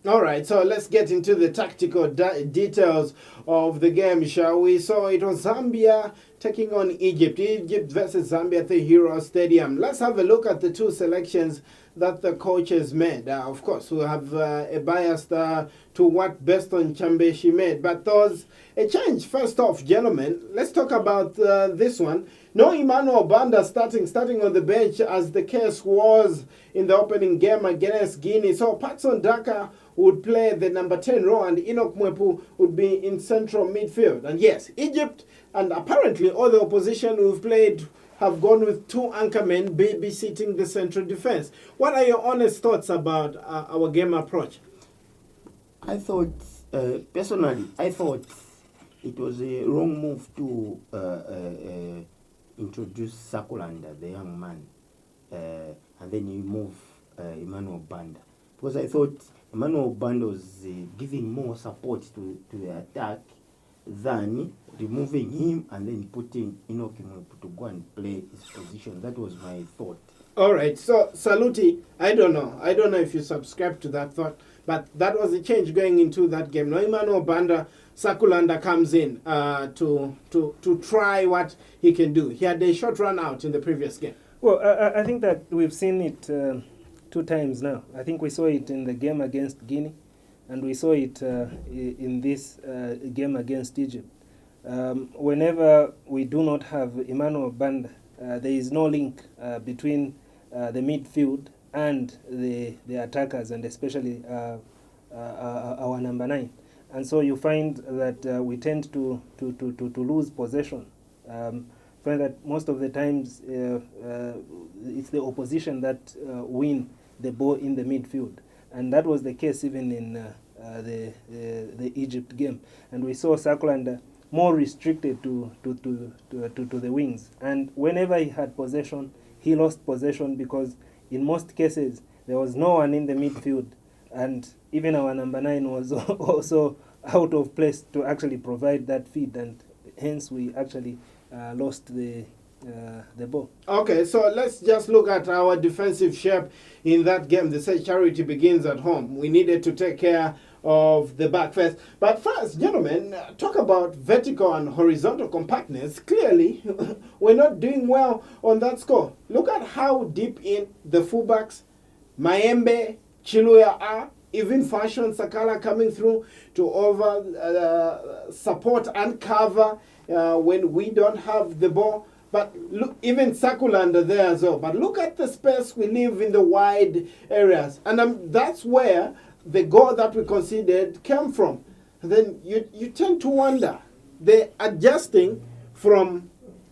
All right, so let's get into the tactical details of the game, shall we? So it was Zambia taking on Egypt. Egypt versus Zambia at the Hero Stadium. Let's have a look at the two selections that the coaches made. Of course, we'll have a bias to what Beston Chambeshi made, but there was a change. First off, gentlemen, let's talk about this one. No Emmanuel BANDA starting on the bench as the case was in the opening game against Guinea. So Patson Daka would play the number 10 role and Enoch Mwepu would be in central midfield. And yes, Egypt and apparently all the opposition we've played have gone with two anchormen babysitting the central defense. What are your honest thoughts about our game approach? I thought, personally, it was a wrong move to introduce Sakulanda, the young man, and then you move Emmanuel Banda. Because I thought Emmanuel Banda was giving more support to the attack than removing him and then putting Enoch to go and play his position. That was my thought. All right, so Saluti, I don't know if you subscribe to that thought, but that was a change going into that game. Now Emmanuel Banda, Sakulanda comes in to try what he can do. He had a short run out in the previous game. Well, I think that we've seen it two times now. I think we saw it in the game against Guinea, and we saw it in this game against Egypt. Whenever we do not have Emmanuel Banda, there is no link between the midfield and the attackers, and especially our number 9. And so you find that we tend to lose possession. Find that most of the times it's the opposition that win the ball in the midfield, and that was the case even in the Egypt game. And we saw Sakulanda more restricted to the wings, and whenever he had possession, he lost possession because in most cases there was no one in the midfield, and even our number 9 was also out of place to actually provide that feed, and hence we actually lost the ball. Okay, so let's just look at our defensive shape in that game. They say charity begins at home. We needed to take care of the back first. But first, gentlemen, talk about vertical and horizontal compactness. Clearly, we're not doing well on that score. Look at how deep in the fullbacks, Maembe, Chiluya are. Even Fashion Sakala coming through to over support and cover when we don't have the ball. But look, even Sakulanda there as well. But look at the space we leave in the wide areas. And that's where the goal that we conceded came from. And then you tend to wonder. They're adjusting from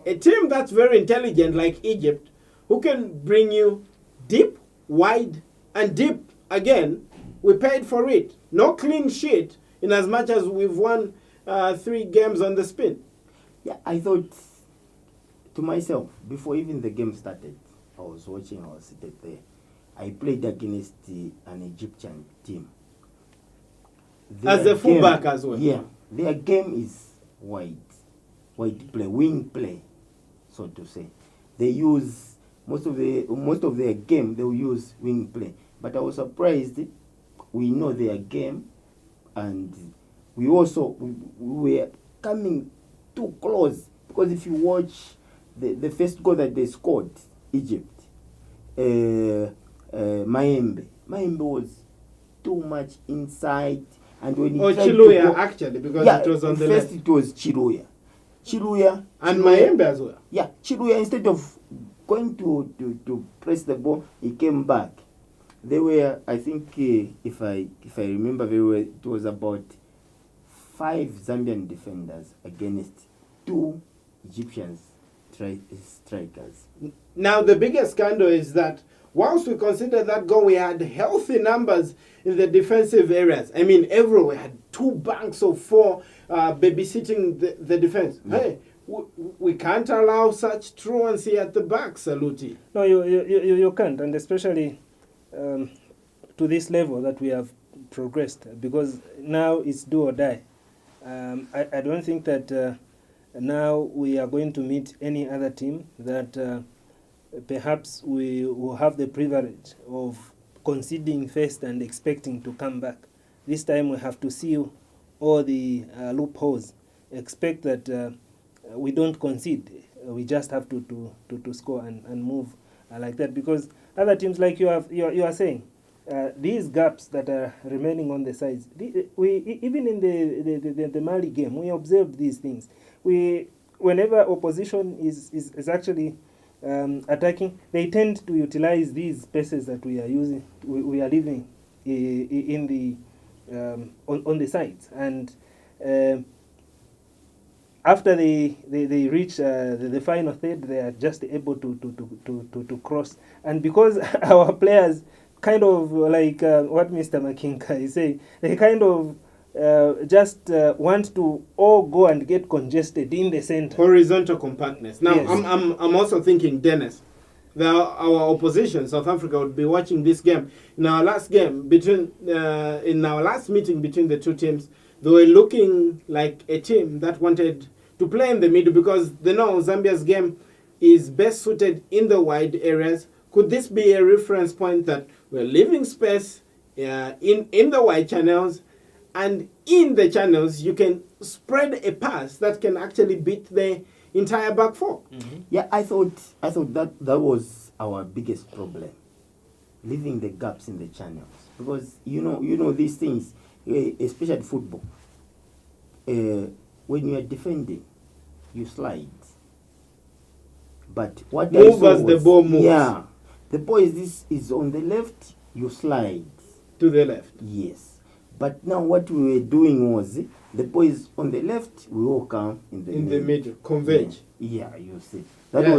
a team that's very intelligent like Egypt, who can bring you deep, wide, and deep again. We paid for it. No clean sheet in as much as we've won 3 games on the spin. Yeah, I thought to myself, before even the game started, I was seated there. I played against an Egyptian team. As a fullback as well? Yeah. Their game is wide play, wing play, so to say. They use, most of their game, they will use wing play. But I was surprised. We know their game, and we were coming too close, because if you watch the first goal that they scored, Egypt, Maembe was too much inside, and when he tried Chiluya to go, actually, because yeah, it was on the first left. it was Chiluya And Maembe as well. Yeah, Chiluya, instead of going to press the ball, he came back. They were, I think, if I remember very well, it was about 5 Zambian defenders against 2 Egyptian strikers. Now, the biggest scandal is that once we consider that goal, we had healthy numbers in the defensive areas. I mean, everywhere we had 2 banks of 4 babysitting the defense. Yeah. Hey, we can't allow such truancy at the back, Saluti. No, you can't, and especially to this level that we have progressed, because now it's do or die. I don't think that now we are going to meet any other team that perhaps we will have the privilege of conceding first and expecting to come back. this time we have to seal all the loopholes. Expect that we don't concede. We just have to score and move like that, because other teams, like you are saying, these gaps that are remaining on the sides, we even in the Mali game, we observed these things. Whenever opposition is actually attacking, they tend to utilize these spaces that we are using, we are leaving in the on the sides, and after they reach the final third, they are just able to cross. And because our players kind of like what Mr. Makinka is saying, they kind of just want to all go and get congested in the center. Horizontal compactness. Now, Yes. I'm also thinking, Dennis, our opposition, South Africa, would be watching this game. In our last game, in our last meeting between the two teams, they were looking like a team that wanted to play in the middle, because they know Zambia's game is best suited in the wide areas. Could this be a reference point that we're leaving space in the wide channels, and in the channels you can spread a pass that can actually beat the entire back four? Mm-hmm. Yeah, I thought that was our biggest problem, leaving the gaps in the channels, because you know these things, especially football. When you are defending, you slide. But what I Move saw as the was- ball moves. Yeah, the ball is on the left, you slide. To the left. Yes, but now what we were doing was the ball is on the left, we all come in the middle, converge. Yeah, you see, that Yeah.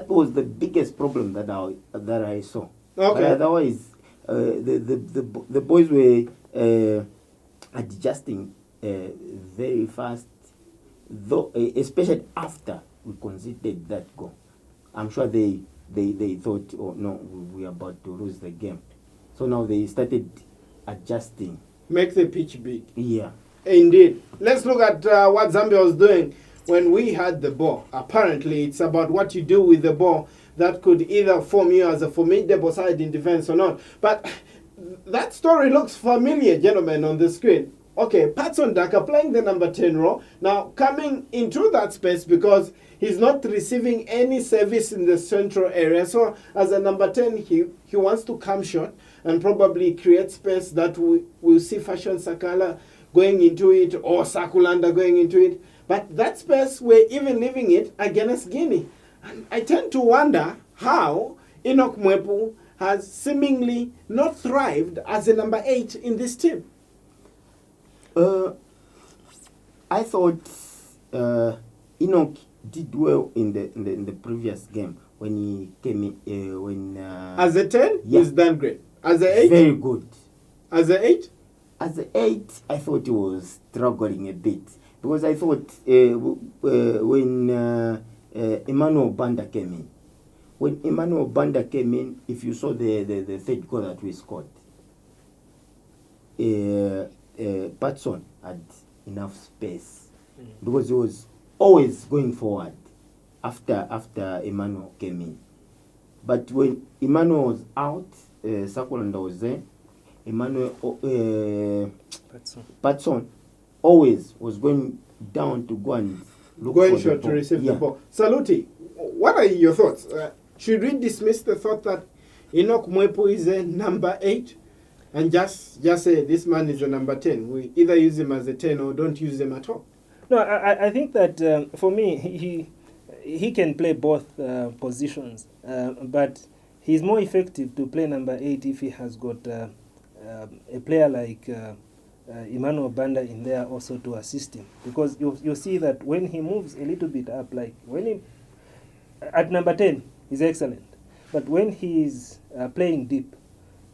was the biggest problem that I saw. Okay. But otherwise, the boys were adjusting very fast, though, especially after we conceded that goal. I'm sure they thought, oh no, we are about to lose the game. So now they started adjusting. Make the pitch big. Yeah. Indeed. Let's look at what Zambia was doing when we had the ball. Apparently, it's about what you do with the ball that could either form you as a formidable side in defense or not. But that story looks familiar, gentlemen, on the screen. Okay, Patson Daka playing the number 10 role. Now, coming into that space because he's not receiving any service in the central area. So, as a number 10, he wants to come short and probably create space that we'll see Fashion Sakala going into it or Sakulanda going into it. But that space, we're even leaving it against Guinea. And I tend to wonder how Enoch Mwepu has seemingly not thrived as a number 8 in this team. I thought Enoch did well in the previous game when he came in. As a 10, yeah. he's done great. As a 8, very good. As a 8, As an 8, I thought he was struggling a bit, because I thought when Emmanuel BANDA came in, if you saw the third goal that we scored, Patson had enough space because he was always going forward after Emmanuel came in. But when Emmanuel was out, Sakulanda was there. Emmanuel Patson always was going down to go and look going for short the to ball. receive Yeah. the ball. Saluti, what are your thoughts? Should we dismiss the thought that Enoch Mwepu is a number 8 and just say this man is a number 10? We either use him as a 10 or don't use him at all. No, I think that for me, he can play both positions, but he's more effective to play number 8 if he has got a player like Emmanuel BANDA in there also to assist him. Because you see that when he moves a little bit up, like when he at number 10, he's excellent. But when he's playing deep,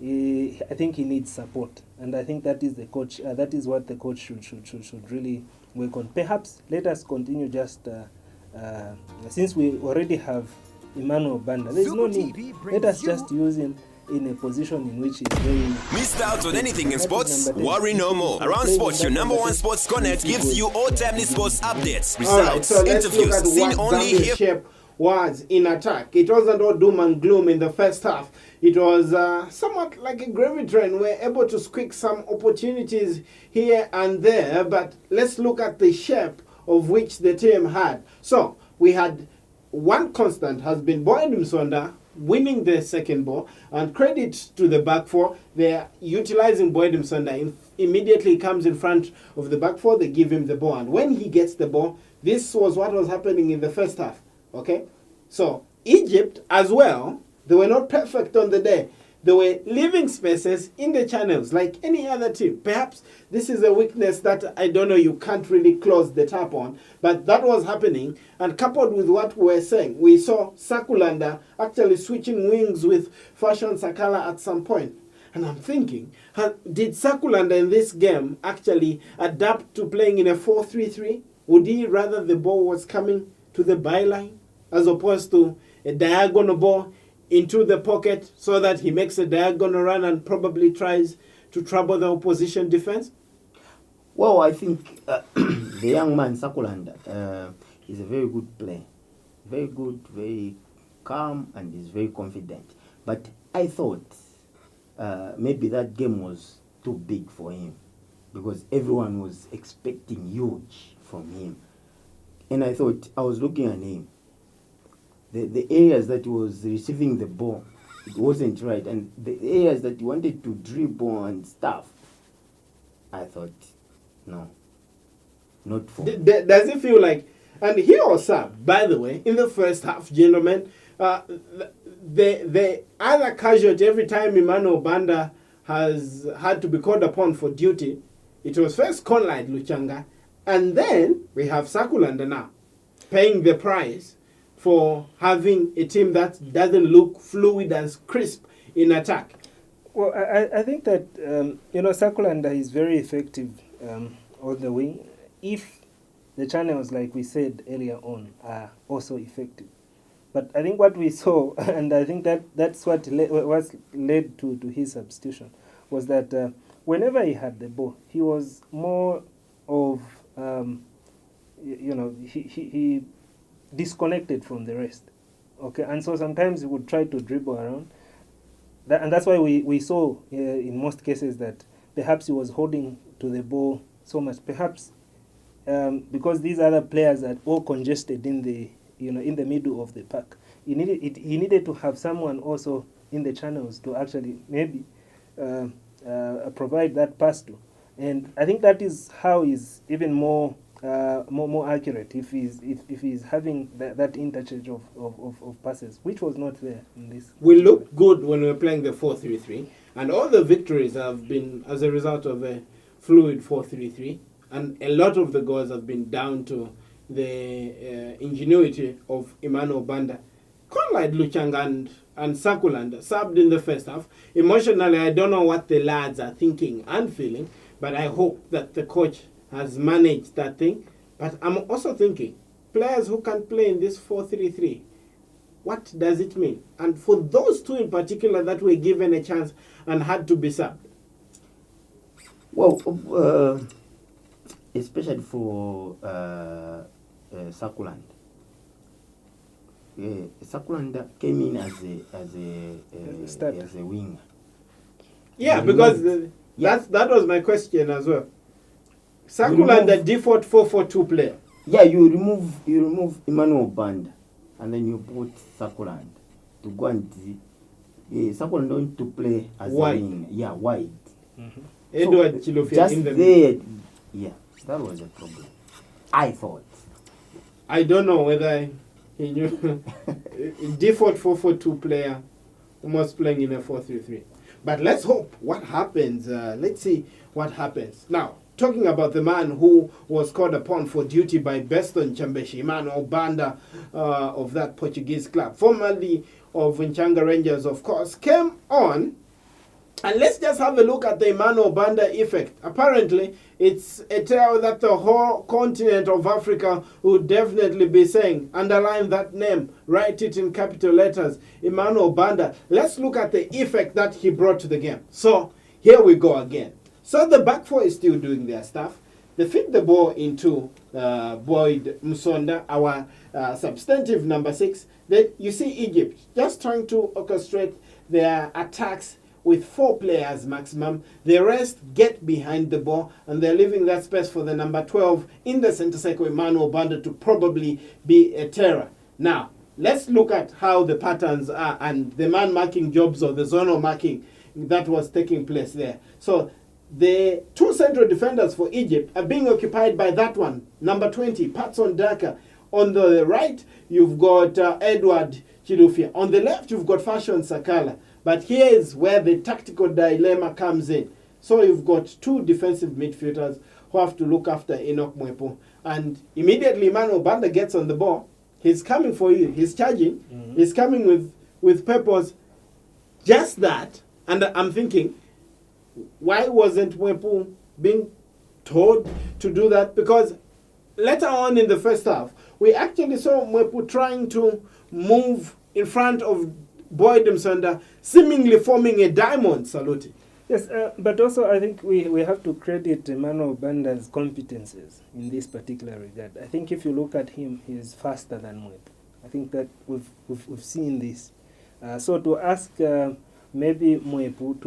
I think he needs support, and I think that is the coach. That is what the coach should really work on. Perhaps let us continue just since we already have Emmanuel BANDA. There's no need. Let us just use him in a position in which he's very... Missed out on anything in That is sports? number 10. Worry no more. Around Playing Sports, in your that number number 1 10 sports connect is gives good. you all timely sports updates, All right, results, so let's look interviews, at seen what only Zambia's here. shape was in attack. It wasn't all doom and gloom in the first half. It was somewhat like a gravy train. We're able to squeak some opportunities here and there, but let's look at the shape of which the team had. So we had one constant has been Boyd Msonda winning the second ball, and credit to the back four. They're utilizing Boyd Msonda. Immediately comes in front of the back four, they give him the ball, and when he gets the ball, this was what was happening in the first half. Okay, so Egypt as well, they were not perfect on the day. They were leaving spaces in the channels like any other team. Perhaps this is a weakness that, I don't know, you can't really close the tap on, but that was happening. And coupled with what we were saying, we saw Sakulanda actually switching wings with Fashion Sakala at some point. And I'm thinking, did Sakulanda in this game actually adapt to playing in a 4-3-3? Would he rather the ball was coming to the byline as opposed to a diagonal ball into the pocket so that he makes a diagonal run and probably tries to trouble the opposition defense? Well, I think the young man, Sakulanda, is a very good player. Very good, very calm, and is very confident. But I thought maybe that game was too big for him because everyone was expecting huge from him. And I thought, I was looking at him. The areas that he was receiving the ball, it wasn't right. And the areas that he wanted to dribble and stuff, I thought, no, not for me. Does it feel like, and he was sub, by the way, in the first half, gentlemen, the other casualty every time Emmanuel BANDA has had to be called upon for duty, it was first Conrad Luchanga, and then we have Sakulanda now, paying the price for having a team that doesn't look fluid and crisp in attack. Well, I think that, Sakulanda is very effective on the wing if the channels, like we said earlier on, are also effective. But I think what we saw, and I think that's what was led to his substitution, was that whenever he had the ball, he was more of, he disconnected from the rest. Okay, and so sometimes he would try to dribble around. And that's why we saw in most cases that perhaps he was holding to the ball so much. Perhaps because these other players are all congested in the middle of the pack. He needed to have someone also in the channels to actually maybe provide that pass to. And I think that is how he's even more accurate if he's having that interchange of passes, which was not there in this. We looked good when we were playing the 4-3-3, and all the victories have been as a result of a fluid 4-3-3, and a lot of the goals have been down to the ingenuity of Emmanuel BANDA. Conrad Luchanga and Sakulanda subbed in the first half. Emotionally, I don't know what the lads are thinking and feeling, but I hope that the coach has managed that thing. But I'm also thinking, players who can play in this 4-3-3, what does it mean? And for those two in particular that were given a chance and had to be subbed. Well, especially for Sakulanda. Sakulanda came in as a winger. Yeah, because that was my question as well. Sakulanda default 4-4-2 player. Yeah, you remove Emmanuel BANDA and then you put Sakulanda to go and Sakulanda going to play as wide. a winger. Yeah, wide. Mm-hmm. Edward Chilofia just in the there. Yeah, that was a problem. I thought. I don't know whether he knew default 4-4-2 player almost playing in a 4-3-3. But let's hope what happens. Let's see what happens. Now, talking about the man who was called upon for duty by Beston Chambeshi, Emmanuel BANDA of that Portuguese club, formerly of Nchanga Rangers, of course, came on. And let's just have a look at the Emmanuel BANDA effect. Apparently, it's a tale that the whole continent of Africa would definitely be saying. Underline that name. Write it in capital letters. Emmanuel BANDA. Let's look at the effect that he brought to the game. So, here we go again. So, the back four is still doing their stuff. They feed the ball into Boyd Musonda, our substantive number 6. Then you see Egypt just trying to orchestrate their attacks with 4 players maximum. The rest get behind the ball, and they're leaving that space for the number 12 in the center circle, Emmanuel BANDA, to probably be a terror. Now, let's look at how the patterns are and the man-marking jobs or the zonal marking that was taking place there. So the 2 central defenders for Egypt are being occupied by that one, number 20, Patson Daka. On the right, you've got Edward Chilufya. On the left, you've got Fashion Sakala. But here is where the tactical dilemma comes in. So you've got 2 defensive midfielders who have to look after Enoch Mwepu. And immediately Emmanuel BANDA gets on the ball. He's coming for you. He's charging. Mm-hmm. He's coming with purpose. Just that. And I'm thinking, why wasn't Mwepu being told to do that? Because later on in the first half, we actually saw Mwepu trying to move in front of Boyd Msonda, seemingly forming a diamond, Saluti. Yes, but also I think we have to credit Emmanuel BANDA's competences in this particular regard. I think if you look at him, he is faster than Mwepu. I think that we've seen this. So to ask maybe Mwepu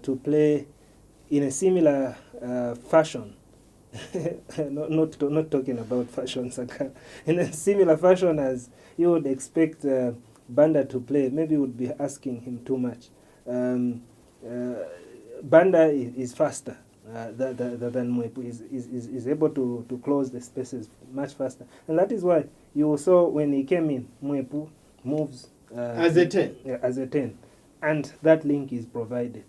to play in a similar fashion, not talking about fashion, Saka, in a similar fashion as you would expect BANDA to play, maybe would be asking him too much. BANDA is faster than Mwepu, is able to close the spaces much faster. And that is why you saw when he came in, Mwepu moves as a 10. Yeah, as a 10. And that link is provided.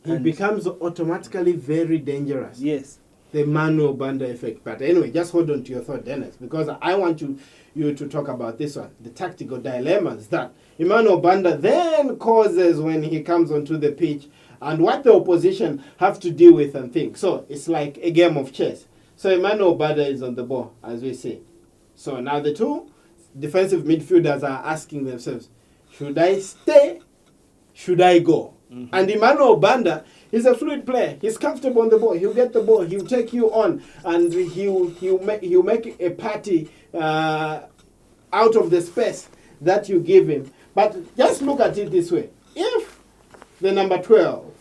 He becomes automatically very dangerous. Yes. The Emmanuel BANDA effect. But anyway, just hold on to your thought, Dennis, because I want you to talk about this one, the tactical dilemmas that Emmanuel BANDA then causes when he comes onto the pitch and what the opposition have to deal with and think. So it's like a game of chess. So Emmanuel BANDA is on the ball, as we say. So now the 2 defensive midfielders are asking themselves, should I stay? Should I go? Mm-hmm. And Emmanuel BANDA is a fluid player. He's comfortable on the ball. He'll get the ball. He'll take you on, and he'll make a party out of the space that you give him. But just look at it this way: if the number 12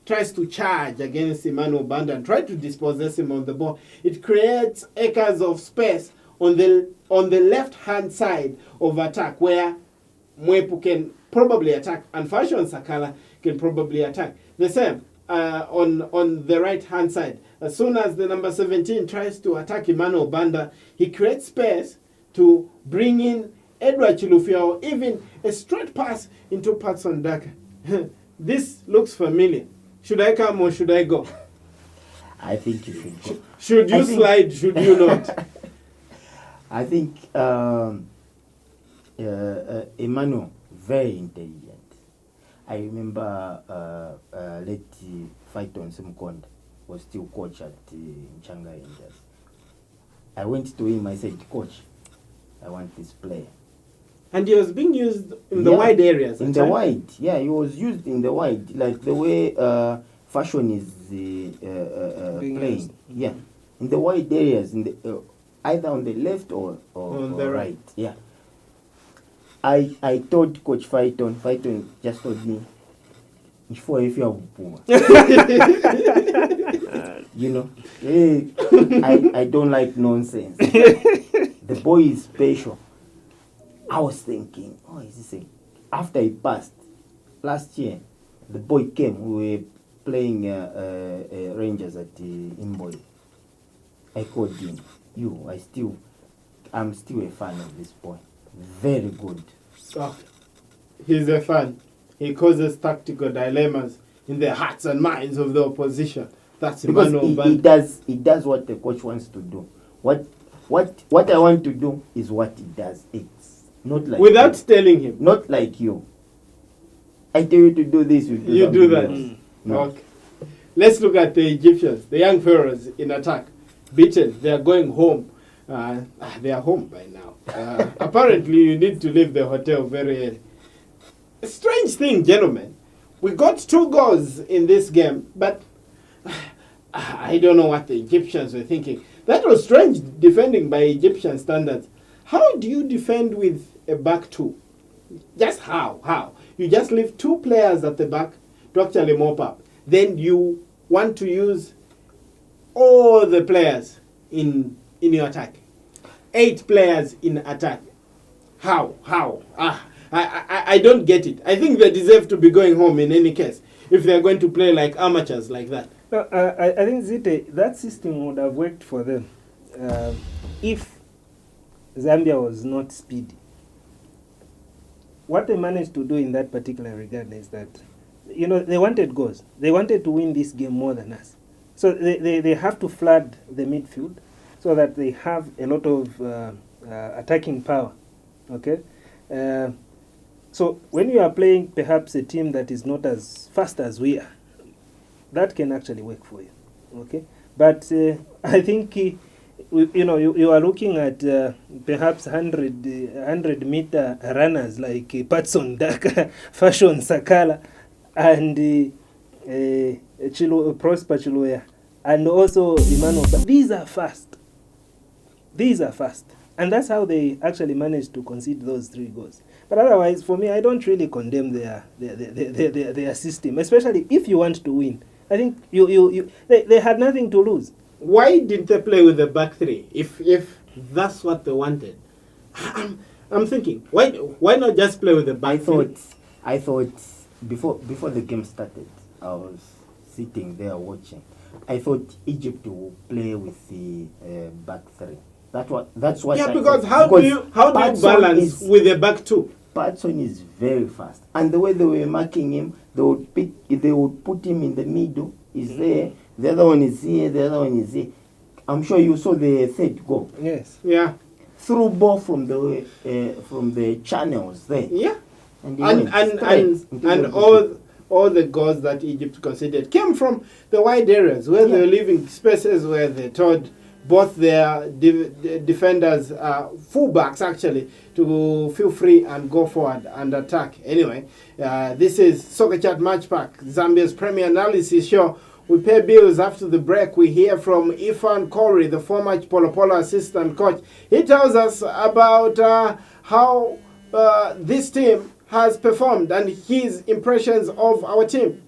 tries to charge against Emmanuel BANDA and try to dispossess him on the ball, it creates acres of space on the left-hand side of attack where Mwepu can probably attack and Fashion Sakala can probably attack. The same on the right-hand side. As soon as the number 17 tries to attack Emmanuel BANDA, he creates space to bring in Edward Chilufya or even a straight pass into Patson Daka. This looks familiar. Should I come or should I go? I think you should go. Should you slide? Should you not? I think Emmanuel, very intelligent. I remember late Fighton Simkonda was still coach at Nchanga Rangers. I went to him, I said, Coach, I want this player. And he was being used in the wide areas. In the wide, yeah, he was used in the wide, like the way Fashion is playing. Yeah, in the wide areas, in the either on the left or on the right. Yeah. I told Coach Fighton just told me, if you you know, I don't like nonsense. The boy is special. I was thinking, is this after he passed last year, the boy came. We were playing Rangers at Imboy. I called him. I'm still a fan of this boy. Very good. Oh, he's a fan. He causes tactical dilemmas in the hearts and minds of the opposition. That's because he does what the coach wants to do. What I want to do is what he does. It's not like without telling him. Not like you. I tell you to do this, you do that. No. Okay. Let's look at the Egyptians, the young pharaohs in attack. Beaten, they are going home. They are home by now. Apparently, you need to leave the hotel very early. A strange thing, gentlemen. We got 2 goals in this game, but I don't know what the Egyptians were thinking. That was strange defending by Egyptian standards. How do you defend with a back two? Just how? How? You just leave two players at the back to actually mop up. Then you want to use all the players in your attack. 8 players in attack. How? I don't get it. I think they deserve to be going home in any case if they're going to play like amateurs like that. No, I think Zite, that system would have worked for them if Zambia was not speedy. What they managed to do in that particular regard is that, they wanted goals. They wanted to win this game more than us. So they have to flood the midfield so that they have a lot of attacking power. Okay? So when you are playing perhaps a team that is not as fast as we are, that can actually work for you. Okay? But I think you are looking at perhaps 100-meter runners like Patson Daka, Fashion Sakala, and Prosper Chiloya, and also Emmanuel. But these are fast. And that's how they actually managed to concede those 3 goals. But otherwise, for me, I don't really condemn their system, especially if you want to win. I think they had nothing to lose. Why didn't they play with the back 3 if that's what they wanted? I'm thinking, why not just play with the back 3? I thought before the game started, I was sitting there watching. I thought Egypt would play with the back 3. That's what. Yeah, because how do you balance with the back 2? Patson is very fast, and the way they were marking him, they would put him in the middle. He's there. The other one is here. The other one is here. I'm sure you saw the 3rd goal. Yes. Yeah. Through ball from the channels there. Yeah. And all the goals that Egypt conceded came from the wide areas where they were leaving spaces where they told both their defenders, fullbacks actually, to feel free and go forward and attack. Anyway, this is Soccer Chat Matchpack, Zambia's premier analysis show. We pay bills after the break. We hear from Ifan Corey, the former Polo Polo assistant coach. He tells us about how this team has performed and his impressions of our team.